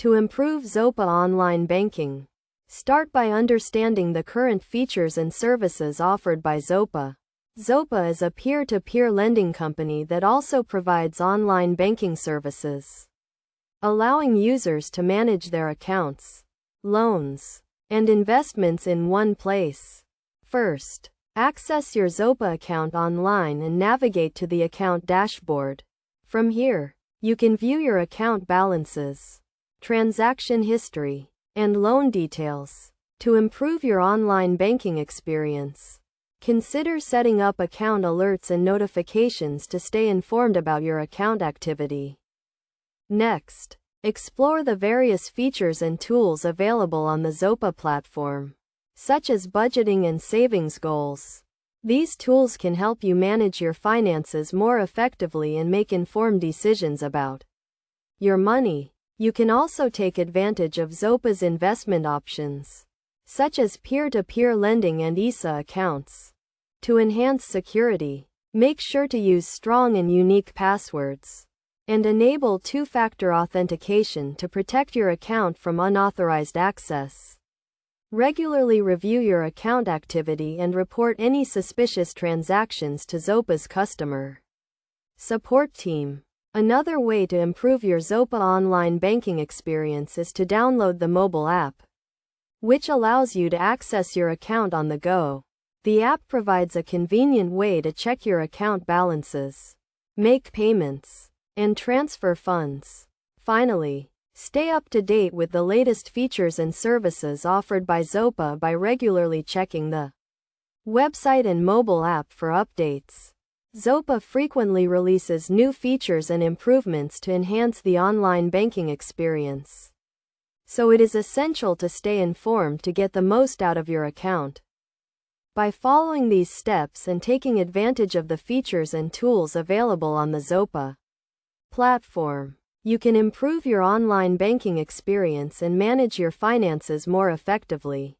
To improve Zopa online banking, start by understanding the current features and services offered by Zopa. Zopa is a peer-to-peer lending company that also provides online banking services, allowing users to manage their accounts, loans, and investments in one place. First, access your Zopa account online and navigate to the account dashboard. From here, you can view your account balances, transaction history, and loan details. To improve your online banking experience, consider setting up account alerts and notifications to stay informed about your account activity. Next, explore the various features and tools available on the Zopa platform, such as budgeting and savings goals. These tools can help you manage your finances more effectively and make informed decisions about your money. You can also take advantage of Zopa's investment options, such as peer-to-peer lending and ISA accounts. To enhance security, make sure to use strong and unique passwords, and enable two-factor authentication to protect your account from unauthorized access. Regularly review your account activity and report any suspicious transactions to Zopa's customer support team. Another way to improve your Zopa online banking experience is to download the mobile app, which allows you to access your account on the go. The app provides a convenient way to check your account balances, make payments, and transfer funds. Finally, stay up to date with the latest features and services offered by Zopa by regularly checking the website and mobile app for updates. Zopa frequently releases new features and improvements to enhance the online banking experience, so it is essential to stay informed to get the most out of your account. By following these steps and taking advantage of the features and tools available on the Zopa platform, you can improve your online banking experience and manage your finances more effectively.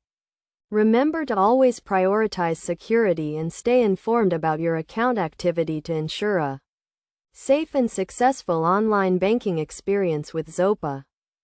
Remember to always prioritize security and stay informed about your account activity to ensure a safe and successful online banking experience with Zopa.